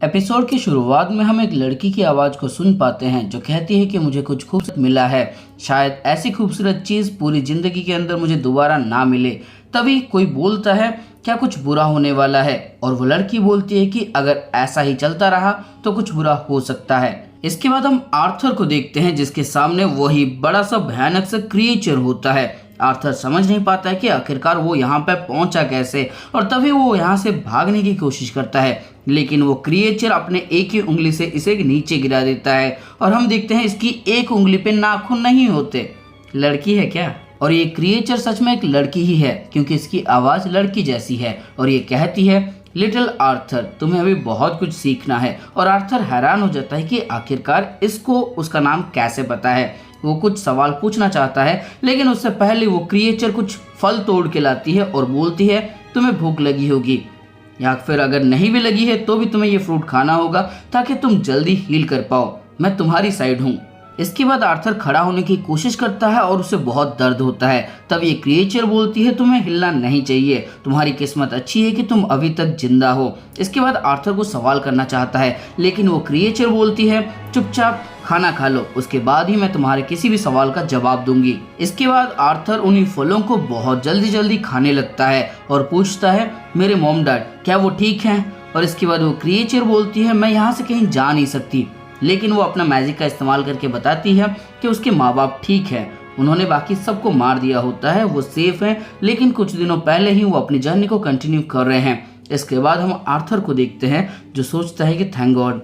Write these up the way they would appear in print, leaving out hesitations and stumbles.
Episode की शुरुआत में हम एक लड़की की आवाज़ को सुन पाते हैं जो कहती है कि मुझे कुछ खूबसूरत मिला है, शायद ऐसी खूबसूरत चीज़ पूरी ज़िंदगी के अंदर मुझे दोबारा ना मिले। तभी कोई बोलता है क्या कुछ बुरा होने वाला है, और वो लड़की बोलती है कि अगर ऐसा ही चलता रहा तो कुछ बुरा हो सकता है। इसके बाद हम आर्थर को देखते हैं जिसके सामने वही बड़ा सा भयानक सा क्रिएचर होता है। आर्थर समझ नहीं पाता है कि आखिरकार वो यहाँ पे पहुंचा कैसे, और तभी वो यहाँ से भागने की कोशिश करता है, लेकिन वो क्रिएचर अपने एक ही उंगली से इसे नीचे गिरा देता है और हम देखते हैं इसकी एक उंगली पे नाखून नहीं होते। लड़की है क्या? और ये क्रिएचर सच में एक लड़की ही है क्योंकि इसकी आवाज़ लड़की जैसी है और ये कहती है लिटिल आर्थर तुम्हें अभी बहुत कुछ सीखना है। और आर्थर हैरान हो जाता है कि आखिरकार इसको उसका नाम कैसे पता है। वो कुछ सवाल पूछना चाहता है लेकिन उससे पहले वो क्रिएचर कुछ फल तोड़ के लाती है और बोलती है तुम्हें भूख लगी होगी, या फिर अगर नहीं भी लगी है तो भी तुम्हें ये फ्रूट खाना होगा ताकि तुम जल्दी हील कर पाओ। मैं तुम्हारी साइड हूँ। इसके बाद आर्थर खड़ा होने की कोशिश करता है और उसे बहुत दर्द होता है। तब ये क्रिएचर बोलती है तुम्हें हिलना नहीं चाहिए, तुम्हारी किस्मत अच्छी है कि तुम अभी तक जिंदा हो। इसके बाद आर्थर को सवाल करना चाहता है लेकिन वो क्रिएचर बोलती है चुपचाप खाना खा लो, उसके बाद ही मैं तुम्हारे किसी भी सवाल का जवाब दूंगी। इसके बाद आर्थर उन्हीं फलों को बहुत जल्दी जल्दी खाने लगता है और पूछता है मेरे मॉम डैड क्या वो ठीक हैं? और इसके बाद वो क्रिएचर बोलती है मैं यहाँ से कहीं जा नहीं सकती, लेकिन वो अपना मैजिक का इस्तेमाल करके बताती है कि उसके माँ बाप ठीक है, उन्होंने बाकी सबको मार दिया होता है, वो सेफ हैं, लेकिन कुछ दिनों पहले ही वो अपनी जर्नी को कंटिन्यू कर रहे हैं। इसके बाद हम आर्थर को देखते हैं जो सोचता है कि थैंक गॉड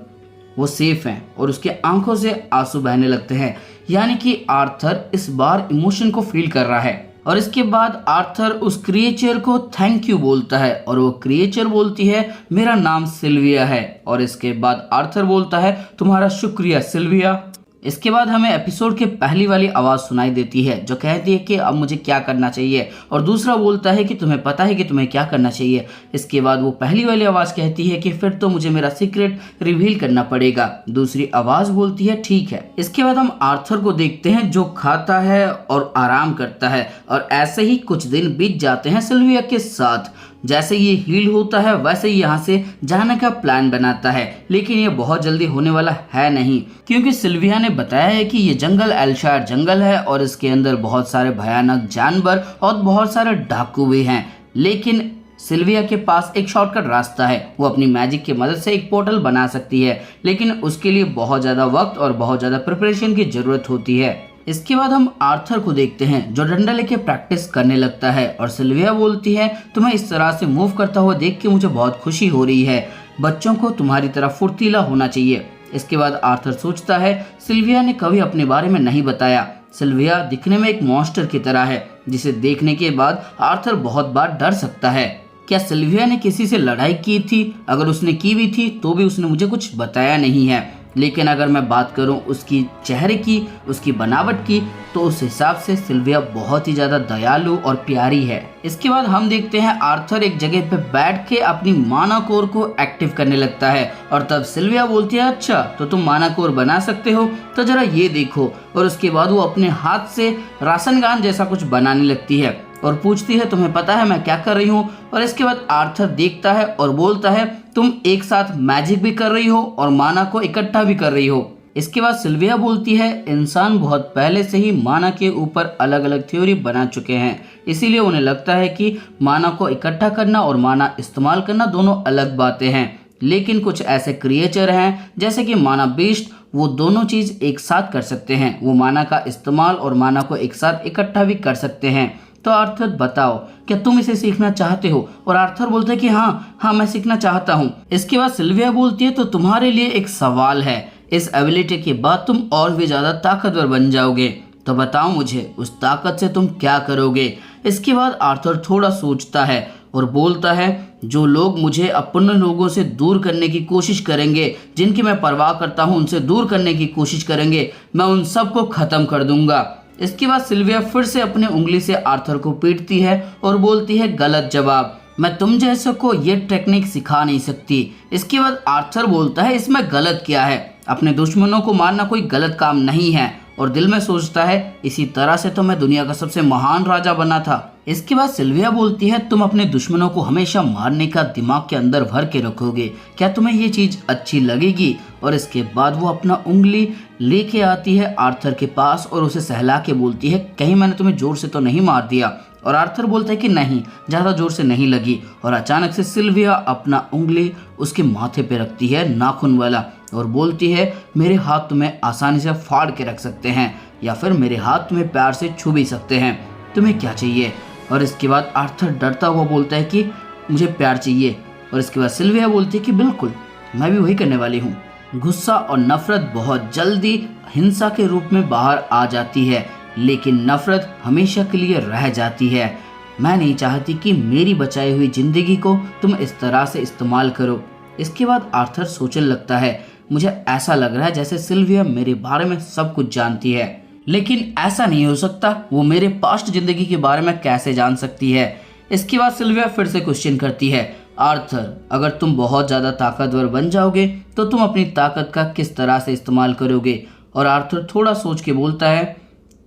वो सेफ हैं, और उसके आंखों से आंसू बहने लगते हैं, यानी कि आर्थर इस बार इमोशन को फील कर रहा है। और इसके बाद आर्थर उस क्रिएचर को थैंक यू बोलता है और वो क्रिएचर बोलती है मेरा नाम सिल्विया है। और इसके बाद आर्थर बोलता है तुम्हारा शुक्रिया सिल्विया। इसके बाद हमें एपिसोड के पहली वाली आवाज़ सुनाई देती है जो कहती है कि अब मुझे क्या करना चाहिए, और दूसरा बोलता है कि तुम्हें पता है कि तुम्हें क्या करना चाहिए। इसके बाद वो पहली वाली आवाज़ कहती है कि फिर तो मुझे मेरा सीक्रेट रिवील करना पड़ेगा। दूसरी आवाज़ बोलती है ठीक है। इसके बाद हम आर्थर को देखते हैं जो खाता है और आराम करता है, और ऐसे ही कुछ दिन बीत जाते हैं सिल्विया के साथ। जैसे ये हील होता है वैसे ही यहाँ से जाने का प्लान बनाता है, लेकिन ये बहुत जल्दी होने वाला है नहीं, क्योंकि सिल्विया ने बताया है कि ये जंगल एल्शायर जंगल है और इसके अंदर बहुत सारे भयानक जानवर और बहुत सारे डाकू भी हैं। लेकिन सिल्विया के पास एक शॉर्टकट रास्ता है, वो अपनी मैजिक की मदद से एक पोर्टल बना सकती है, लेकिन उसके लिए बहुत ज़्यादा वक्त और बहुत ज़्यादा प्रिपरेशन की ज़रूरत होती है। इसके बाद हम आर्थर को देखते हैं जो डंडा लेके प्रैक्टिस करने लगता है, और सिल्विया बोलती है तुम्हें इस तरह से मूव करता हुआ देख के मुझे बहुत खुशी हो रही है, बच्चों को तुम्हारी तरह फुर्तीला होना चाहिए। इसके बाद आर्थर सोचता है सिल्विया ने कभी अपने बारे में नहीं बताया। सिल्विया दिखने में एक मॉन्स्टर की तरह है जिसे देखने के बाद आर्थर बहुत बार डर सकता है। क्या सिल्विया ने किसी से लड़ाई की थी? अगर उसने की भी थी तो भी उसने मुझे कुछ बताया नहीं है, लेकिन अगर मैं बात करूं उसकी चेहरे की, उसकी बनावट की, तो उस हिसाब से सिल्विया बहुत ही ज़्यादा दयालु और प्यारी है। इसके बाद हम देखते हैं आर्थर एक जगह पे बैठ के अपनी माना कोर को एक्टिव करने लगता है, और तब सिल्विया बोलती है अच्छा तो तुम माना कोर बना सकते हो, तो जरा ये देखो। और उसके बाद वो अपने हाथ से राशन गान जैसा कुछ बनाने लगती है और पूछती है तुम्हें पता है मैं क्या कर रही हूँ? और इसके बाद आर्थर देखता है और बोलता है तुम एक साथ मैजिक भी कर रही हो और माना को इकट्ठा भी कर रही हो। इसके बाद सिल्विया बोलती है इंसान बहुत पहले से ही माना के ऊपर अलग अलग थ्योरी बना चुके हैं, इसीलिए उन्हें लगता है कि माना को इकट्ठा करना और माना इस्तेमाल करना दोनों अलग बातें हैं। लेकिन कुछ ऐसे क्रिएचर हैं जैसे कि माना बीस्ट, वो दोनों चीज़ एक साथ कर सकते हैं, वो माना का इस्तेमाल और माना को एक साथ इकट्ठा भी कर सकते हैं। तो आर्थर बताओ क्या तुम इसे सीखना चाहते हो? और आर्थर बोलता है कि हाँ मैं सीखना चाहता हूँ। इसके बाद सिल्विया बोलती है तो तुम्हारे लिए एक सवाल है, इस एबिलिटी के बाद तुम और भी ज़्यादा ताकतवर बन जाओगे, तो बताओ मुझे उस ताकत से तुम क्या करोगे? इसके बाद आर्थर थोड़ा सोचता है और बोलता है जो लोग मुझे अपने लोगों से दूर करने की कोशिश करेंगे, जिनकी मैं परवाह करता हूँ उनसे दूर करने की कोशिश करेंगे, मैं उन सबको ख़त्म कर दूंगा। इसके बाद सिल्विया फिर से अपने उंगली से आर्थर को पीटती है और बोलती है गलत जवाब, मैं तुम जैसे को ये टेक्निक सिखा नहीं सकती। इसके बाद आर्थर बोलता है इसमें गलत क्या है, अपने दुश्मनों को मारना कोई गलत काम नहीं है। और दिल में सोचता है इसी तरह से तो मैं दुनिया का सबसे महान राजा बना था। इसके बाद सिल्विया बोलती है तुम अपने दुश्मनों को हमेशा मारने का दिमाग के अंदर भर के रखोगे, क्या तुम्हें ये चीज अच्छी लगेगी? और इसके बाद वो अपना उंगली लेके आती है आर्थर के पास और उसे सहला के बोलती है कहीं मैंने तुम्हें जोर से तो नहीं मार दिया? और आर्थर बोलता है कि नहीं, ज़्यादा जोर से नहीं लगी। और अचानक से सिल्विया अपना उंगली उसके माथे पे रखती है, नाखून वाला, और बोलती है मेरे हाथ तुम्हें आसानी से फाड़ के रख सकते हैं या फिर मेरे हाथ तुम्हें प्यार से छू भी सकते हैं, तुम्हें क्या चाहिए? और इसके बाद आर्थर डरता हुआ बोलता है कि मुझे प्यार चाहिए। और इसके बाद सिल्विया बोलती है कि बिल्कुल, मैं भी वही करने वाली हूँ। गुस्सा और नफरत बहुत जल्दी हिंसा के रूप में बाहर आ जाती है, लेकिन नफरत हमेशा के लिए रह जाती है। मैं नहीं चाहती कि मेरी बचाई हुई जिंदगी को तुम इस तरह से इस्तेमाल करो। इसके बाद आर्थर सोचने लगता है मुझे ऐसा लग रहा है जैसे सिल्विया मेरे बारे में सब कुछ जानती है, लेकिन ऐसा नहीं हो सकता, वो मेरे पास्ट जिंदगी के बारे में कैसे जान सकती है? इसके बाद सिल्विया फिर से क्वेश्चन करती है आर्थर, अगर तुम बहुत ज़्यादा ताकतवर बन जाओगे तो तुम अपनी ताकत का किस तरह से इस्तेमाल करोगे? और आर्थर थोड़ा सोच के बोलता है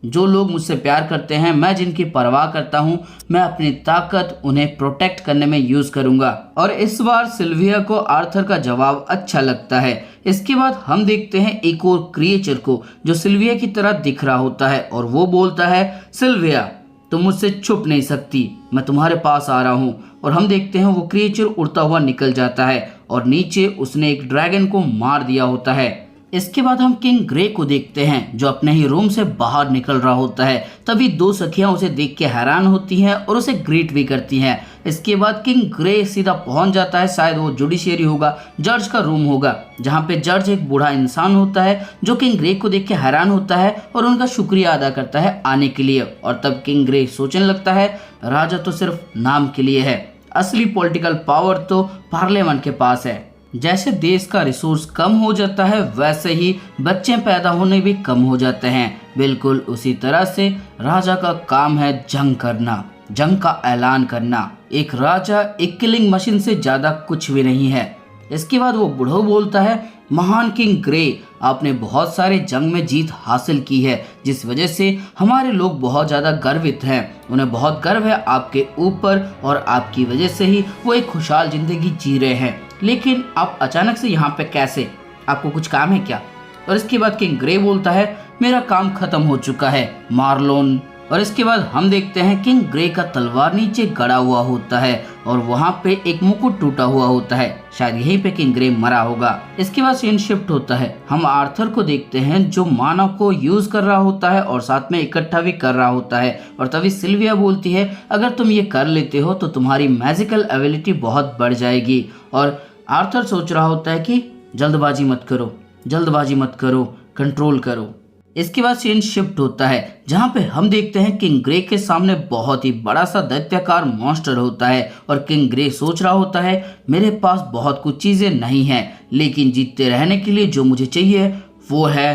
जो लोग मुझसे प्यार करते हैं, मैं जिनकी परवाह करता हूँ, मैं अपनी ताकत उन्हें प्रोटेक्ट करने में यूज़ करूँगा। और इस बार सिल्विया को आर्थर का जवाब अच्छा लगता है। इसके बाद हम देखते हैं एक और क्रिएचर को जो सिल्विया की तरह दिख रहा होता है और वो बोलता है सिल्विया तुम मुझसे छुप नहीं सकती, मैं तुम्हारे पास आ रहा हूँ। और हम देखते हैं वो क्रिएचर उड़ता हुआ निकल जाता है और नीचे उसने एक ड्रैगन को मार दिया होता है। इसके बाद हम किंग ग्रे को देखते हैं जो अपने ही रूम से बाहर निकल रहा होता है। तभी दो सखियां उसे देख के हैरान होती हैं और उसे ग्रीट भी करती हैं। इसके बाद किंग ग्रे सीधा पहुंच जाता है, शायद वो जुडिशियरी होगा, जज का रूम होगा, जहां पे जज एक बूढ़ा इंसान होता है जो किंग ग्रे को देख के हैरान होता है और उनका शुक्रिया अदा करता है आने के लिए। और तब किंग ग्रे सोचने लगता है राजा तो सिर्फ नाम के लिए है, असली पॉलिटिकल पावर तो पार्लियामेंट के पास है। जैसे देश का रिसोर्स कम हो जाता है वैसे ही बच्चे पैदा होने भी कम हो जाते हैं। बिल्कुल उसी तरह से राजा का काम है जंग करना, जंग का ऐलान करना। एक राजा एक किलिंग मशीन से ज़्यादा कुछ भी नहीं है। इसके बाद वो बूढ़ा बोलता है महान किंग ग्रे, आपने बहुत सारे जंग में जीत हासिल की है जिस वजह से हमारे लोग बहुत ज़्यादा गर्वित हैं। उन्हें बहुत गर्व है आपके ऊपर और आपकी वजह से ही वो एक खुशहाल ज़िंदगी जी रहे हैं। लेकिन आप अचानक से यहाँ पे कैसे? आपको कुछ काम है क्या? और इसके बाद किंग ग्रे बोलता है मेरा काम खत्म हो चुका है मार्लोन। और इसके बाद हम देखते हैं किंग ग्रे का तलवार नीचे गड़ा हुआ होता है और वहाँ पे एक मुकुट टूटा हुआ होता है, शायद यहीं पे किंग ग्रे मरा होगा। इसके बाद सीन शिफ्ट होता है, हम आर्थर को देखते हैं जो माना को यूज कर रहा होता है और साथ में इकट्ठा भी कर रहा होता है। और तभी सिल्विया बोलती है अगर तुम ये कर लेते हो तो तुम्हारी मैजिकल एबिलिटी बहुत बढ़ जाएगी। और आर्थर सोच रहा होता है कि जल्दबाजी मत करो, जल्दबाजी मत करो, कंट्रोल करो। इसके बाद सीन शिफ्ट होता है जहाँ पे हम देखते हैं किंग ग्रे के सामने बहुत ही बड़ा सा दैत्याकार मॉन्स्टर होता है और किंग ग्रे सोच रहा होता है मेरे पास बहुत कुछ चीज़ें नहीं हैं, लेकिन जीतते रहने के लिए जो मुझे चाहिए वो है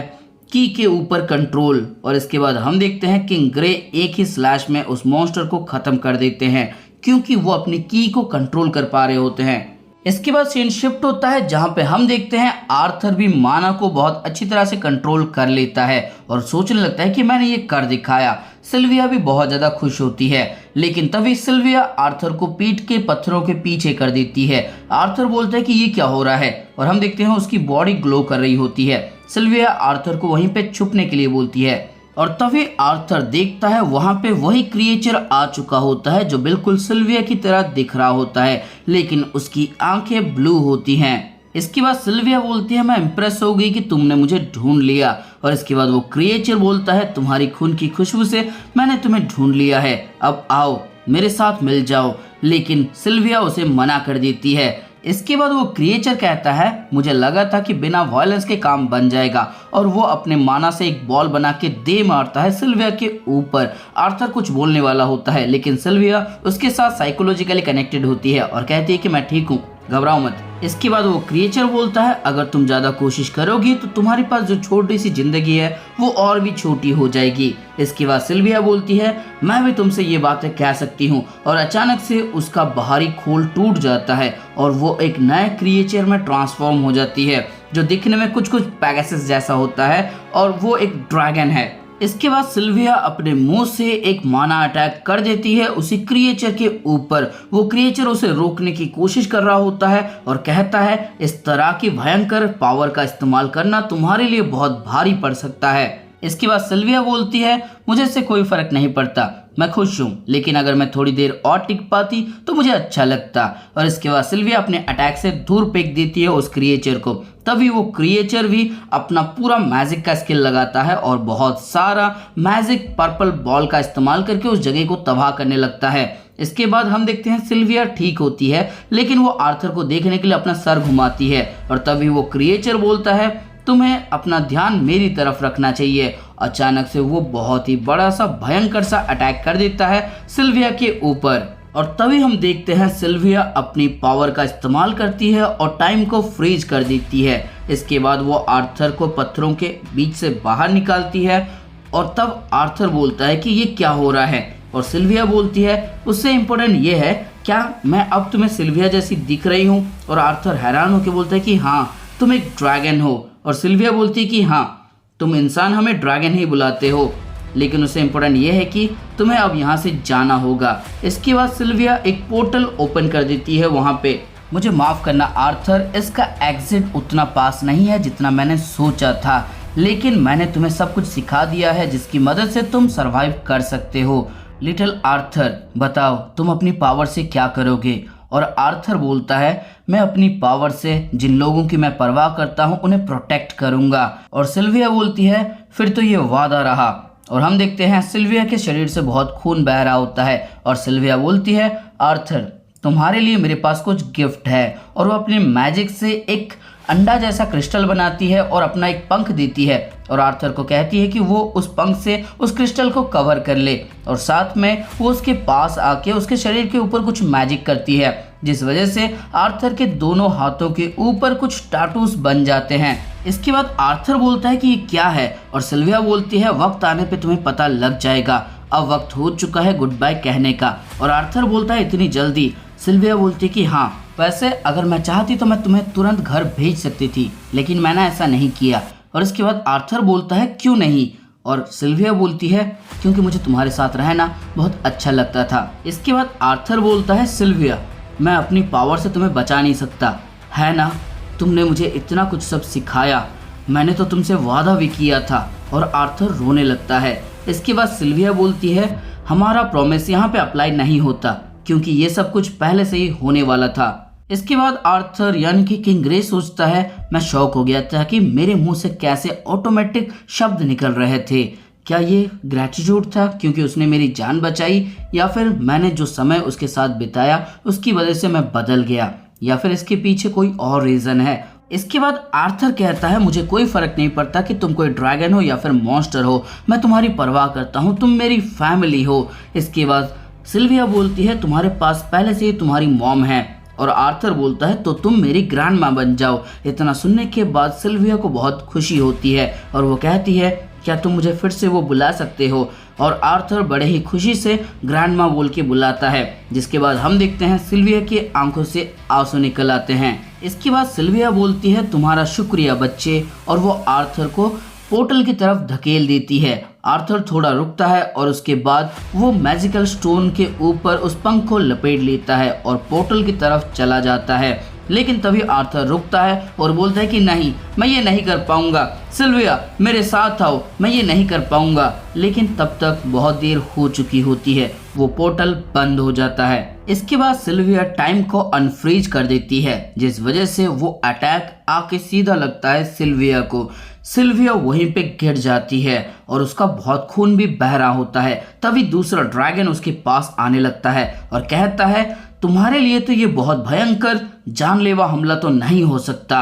की के ऊपर कंट्रोल। और इसके बाद हम देखते हैं किंग ग्रे एक ही स्लैश में उस मॉन्स्टर को ख़त्म कर देते हैं क्योंकि वो अपनी की को कंट्रोल कर पा रहे होते हैं। इसके बाद सीन शिफ्ट होता है जहां पे हम देखते हैं आर्थर भी माना को बहुत अच्छी तरह से कंट्रोल कर लेता है और सोचने लगता है कि मैंने ये कर दिखाया। सिल्विया भी बहुत ज़्यादा खुश होती है, लेकिन तभी सिल्विया आर्थर को पीठ के पत्थरों के पीछे कर देती है। आर्थर बोलता है कि ये क्या हो रहा है और हम देखते हैं उसकी बॉडी ग्लो कर रही होती है। सिल्विया आर्थर को वहीं पे छुपने के लिए बोलती है और तभी आर्थर देखता है वहां पे वही क्रिएचर आ चुका होता है जो बिल्कुल सिल्विया की तरह दिख रहा होता है, लेकिन उसकी आंखें ब्लू होती हैं। इसके बाद सिल्विया बोलती है मैं इम्प्रेस हो गई कि तुमने मुझे ढूंढ लिया। और इसके बाद वो क्रिएचर बोलता है तुम्हारी खून की खुशबू से मैंने तुम्हें ढूंढ लिया है, अब आओ मेरे साथ मिल जाओ। लेकिन सिल्विया उसे मना कर देती है। इसके बाद वो क्रिएचर कहता है मुझे लगा था कि बिना वायलेंस के काम बन जाएगा, और वो अपने माना से एक बॉल बना के दे मारता है सिल्विया के ऊपर। आर्थर कुछ बोलने वाला होता है लेकिन सिल्विया उसके साथ साइकोलॉजिकली कनेक्टेड होती है और कहती है कि मैं ठीक हूँ, घबराओ मत। इसके बाद वो क्रिएचर बोलता है अगर तुम ज़्यादा कोशिश करोगी तो तुम्हारे पास जो छोटी सी जिंदगी है वो और भी छोटी हो जाएगी। इसके बाद सिल्विया बोलती है मैं भी तुमसे ये बातें कह सकती हूँ, और अचानक से उसका बाहरी खोल टूट जाता है और वो एक नए क्रिएचर में ट्रांसफॉर्म हो जाती है जो दिखने में कुछ पैगासस जैसा होता है और वो एक ड्रैगन है। इसके बाद सिल्विया अपने मुंह से एक माना अटैक कर देती है उसी क्रिएचर के ऊपर। वो क्रिएचर उसे रोकने की कोशिश कर रहा होता है और कहता है इस तरह की भयंकर पावर का इस्तेमाल करना तुम्हारे लिए बहुत भारी पड़ सकता है। इसके बाद सिल्विया बोलती है मुझे इससे कोई फर्क नहीं पड़ता, मैं खुश हूँ, लेकिन अगर मैं थोड़ी देर और टिक पाती तो मुझे अच्छा लगता। और इसके बाद सिल्विया अपने अटैक से दूर फेंक देती है उस क्रिएचर को। तभी वो क्रिएचर भी अपना पूरा मैजिक का स्किल लगाता है और बहुत सारा मैजिक पर्पल बॉल का इस्तेमाल करके उस जगह को तबाह करने लगता है। इसके बाद हम देखते हैं सिल्विया ठीक होती है, लेकिन वो आर्थर को देखने के लिए अपना सर घुमाती है और तभी वो क्रिएचर बोलता है तुम्हें अपना ध्यान मेरी तरफ रखना चाहिए। अचानक से वो बहुत ही बड़ा सा भयंकर सा अटैक कर देता है सिल्विया के ऊपर और तभी हम देखते हैं सिल्विया अपनी पावर का इस्तेमाल करती है और टाइम को फ्रीज कर देती है। इसके बाद वो आर्थर को पत्थरों के बीच से बाहर निकालती है और तब आर्थर बोलता है कि ये क्या हो रहा है, और सिल्विया बोलती है उससे इम्पोर्टेंट ये है क्या मैं अब तुम्हें सिल्विया जैसी दिख रही हूँ। और आर्थर हैरान होकर बोलता है कि हाँ तुम एक ड्रैगन हो, और सिल्विया बोलती है कि हाँ तुम इंसान हमें ड्रैगन ही बुलाते हो, लेकिन उससे इम्पोर्टेंट ये है कि तुम्हें अब यहाँ से जाना होगा। इसके बाद सिल्विया एक पोर्टल ओपन कर देती है वहाँ पे। मुझे माफ़ करना आर्थर, इसका एग्जिट उतना पास नहीं है जितना मैंने सोचा था, लेकिन मैंने तुम्हें सब कुछ सिखा दिया है जिसकी मदद से तुम सरवाइव कर सकते हो। लिटिल आर्थर बताओ तुम अपनी पावर से क्या करोगे। और आर्थर बोलता है मैं अपनी पावर से जिन लोगों की मैं परवाह करता हूँ उन्हें प्रोटेक्ट करूँगा। और सिल्विया बोलती है फिर तो ये वादा रहा। और हम देखते हैं सिल्विया के शरीर से बहुत खून बह रहा होता है और सिल्विया बोलती है आर्थर तुम्हारे लिए मेरे पास कुछ गिफ्ट है। और वो अपने मैजिक से एक अंडा जैसा क्रिस्टल बनाती है और अपना एक पंख देती है और आर्थर को कहती है कि वो उस पंख से उस क्रिस्टल को कवर कर ले, और साथ में वो उसके पास आके उसके शरीर के ऊपर कुछ मैजिक करती है जिस वजह से आर्थर के दोनों हाथों के ऊपर कुछ टैटूज बन जाते हैं। इसके बाद आर्थर बोलता है कि ये क्या है, और सिल्विया बोलती है वक्त आने पे तुम्हें पता लग जाएगा, अब वक्त हो चुका है गुड बाय कहने का। और आर्थर बोलता है इतनी जल्दी। सिल्विया बोलती है कि हाँ वैसे अगर मैं चाहती तो मैं तुम्हें तुरंत घर भेज सकती थी, लेकिन मैंने ऐसा नहीं किया। और इसके बाद आर्थर बोलता है क्यों नहीं, और सिल्विया बोलती है क्योंकि मुझे तुम्हारे साथ रहना बहुत अच्छा लगता था। इसके बाद आर्थर बोलता है सिल्विया मैं अपनी पावर से तुम्हें बचा नहीं सकता, है ना, तुमने मुझे इतना कुछ सब सिखाया, मैंने तो तुमसे वादा भी किया था। और आर्थर रोने लगता है। इसके बाद सिल्विया बोलती है हमारा प्रॉमिस यहाँ पे अप्लाई नहीं होता क्योंकि ये सब कुछ पहले से ही होने वाला था। इसके बाद आर्थर यानी कि किंग ग्रे सोचता है मैं शॉक हो गया था कि मेरे मुंह से कैसे ऑटोमेटिक शब्द निकल रहे थे। क्या ये ग्रैटिट्यूड था क्योंकि उसने मेरी जान बचाई, या फिर मैंने जो समय उसके साथ बिताया उसकी वजह से मैं बदल गया, या फिर इसके पीछे कोई और रीज़न है। इसके बाद आर्थर कहता है मुझे कोई फ़र्क नहीं पड़ता कि तुम कोई ड्रैगन हो या फिर मॉन्स्टर हो, मैं तुम्हारी परवाह करता हूँ, तुम मेरी फैमिली हो। इसके बाद सिल्विया बोलती है तुम्हारे पास पहले से ही तुम्हारी मॉम है, और आर्थर बोलता है तो तुम मेरी ग्रैंड माँ बन जाओ। इतना सुनने के बाद सिल्विया को बहुत खुशी होती है और वो कहती है क्या तुम मुझे फिर से वो बुला सकते हो, और आर्थर बड़े ही खुशी से ग्रैंड माँ बोल के बुलाता है। जिसके बाद हम देखते हैं सिल्विया की आंखों से आंसू निकल आते हैं। इसके बाद सिल्विया बोलती है तुम्हारा शुक्रिया बच्चे, और वो आर्थर को पोर्टल की तरफ धकेल देती है। आर्थर थोड़ा रुकता है और उसके बाद वो मैजिकल स्टोन के ऊपर उस पंख को लपेट लेता है और पोर्टल की तरफ चला जाता है। लेकिन तभी आर्थर रुकता है और बोलता है कि नहीं मैं ये नहीं कर पाऊंगा, सिल्विया मेरे साथ आओ, मैं ये नहीं कर पाऊंगा। लेकिन तब तक बहुत देर हो चुकी होती है, वो पोर्टल बंद हो जाता है। इसके बाद सिल्विया टाइम को अनफ्रीज कर देती है जिस वजह से वो अटैक आके सीधा लगता है सिल्विया को। सिल्विया वहीं पे गिर जाती है और उसका बहुत खून भी बह रहा होता है। तभी दूसरा ड्रैगन उसके पास आने लगता है और कहता है तुम्हारे लिए तो ये बहुत भयंकर जानलेवा हमला तो नहीं हो सकता।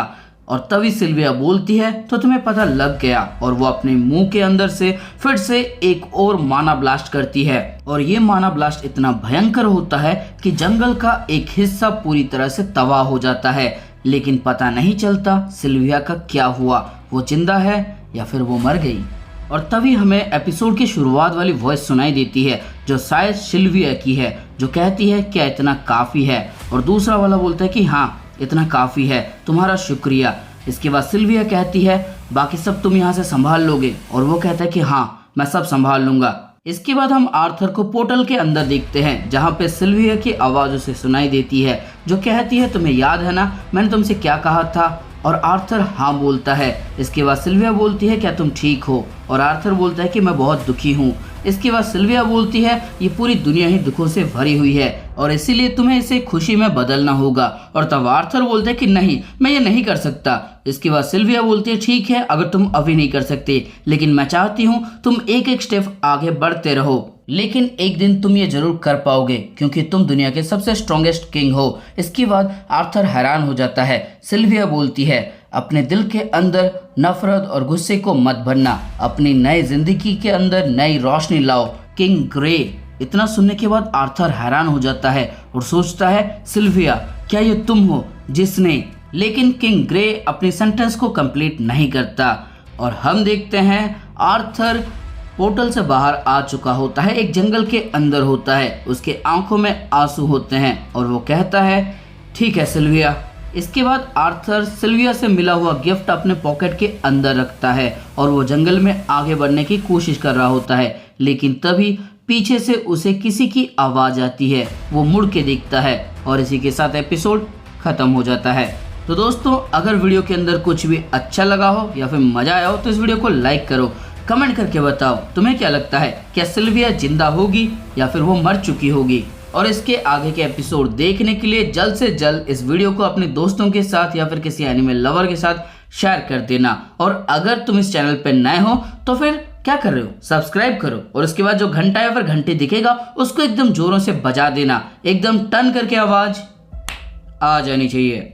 और तभी सिल्विया बोलती है तो तुम्हें पता लग गया, और वो अपने मुंह के अंदर से फिर से एक और माना ब्लास्ट करती है। और ये माना ब्लास्ट इतना भयंकर होता है कि जंगल का एक हिस्सा पूरी तरह से तबाह हो जाता है। लेकिन पता नहीं चलता सिल्विया का क्या हुआ, वो जिंदा है या फिर वो मर गई। और तभी हमें एपिसोड की शुरुआत वाली वॉइस सुनाई देती है जो शायद सिल्विया की है, जो कहती है क्या इतना काफ़ी है। और दूसरा वाला बोलता है कि हाँ इतना काफ़ी है, तुम्हारा शुक्रिया। इसके बाद सिल्विया कहती है बाकी सब तुम यहाँ से संभाल लोगे, और वो कहता है कि हाँ मैं सब संभाल लूँगा। इसके बाद हम आर्थर को पोर्टल के अंदर देखते हैं जहाँ पे सिल्विया की आवाज़ उसे सुनाई देती है जो कहती है तुम्हें याद है ना मैंने तुमसे क्या कहा था। और आर्थर हाँ बोलता है। इसके बाद सिल्विया बोलती है क्या तुम ठीक हो, और आर्थर बोलता है कि मैं बहुत दुखी हूँ। इसके बाद सिल्विया बोलती है ये पूरी दुनिया ही दुखों से भरी हुई है और इसीलिए तुम्हें इसे खुशी में बदलना होगा। और तब आर्थर बोलता है कि नहीं मैं ये नहीं कर सकता। इसके बाद सिल्विया बोलती है ठीक है अगर तुम अभी नहीं कर सकते, लेकिन मैं चाहती हूँ तुम एक एक स्टेप आगे बढ़ते रहो, लेकिन एक दिन तुम ये जरूर कर पाओगे क्योंकि तुम दुनिया के सबसे स्ट्रॉन्गेस्ट किंग हो। इसके बाद आर्थर हैरान हो जाता है। सिल्विया बोलती है अपने दिल के अंदर नफरत और गुस्से को मत भरना, अपनी नई जिंदगी के अंदर नई रोशनी लाओ, किंग ग्रे। इतना सुनने के बाद आर्थर हैरान हो जाता है और सोचता है सिल्विया क्या ये तुम हो जिसने, लेकिन किंग ग्रे अपनी सेंटेंस को कंप्लीट नहीं करता। और हम देखते हैं आर्थर पोर्टल से बाहर आ चुका होता है, एक जंगल के अंदर होता है, उसके आंखों में आंसू होते हैं और वो कहता है ठीक है सिल्विया। इसके बाद आर्थर सिल्विया से मिला हुआ गिफ्ट अपने पॉकेट के अंदर रखता है और वो जंगल में आगे बढ़ने की कोशिश कर रहा होता है, लेकिन तभी पीछे से उसे किसी की आवाज़ आती है। वो मुड़ के देखता है और इसी के साथ एपिसोड खत्म हो जाता है। तो दोस्तों अगर वीडियो के अंदर कुछ भी अच्छा लगा हो या फिर मज़ा आया हो तो इस वीडियो को लाइक करो, कमेंट करके बताओ तुम्हें क्या लगता है क्या सिल्विया जिंदा होगी या फिर वो मर चुकी होगी। और इसके आगे के एपिसोड देखने के लिए जल्द से जल्द इस वीडियो को अपने दोस्तों के साथ या फिर किसी एनिमे लवर के साथ शेयर कर देना। और अगर तुम इस चैनल पर नए हो तो फिर क्या कर रहे हो, सब्सक्राइब करो और उसके बाद जो घंटा या फिर घंटे दिखेगा उसको एकदम जोरों से बजा देना, एकदम टन करके आवाज आ जानी चाहिए।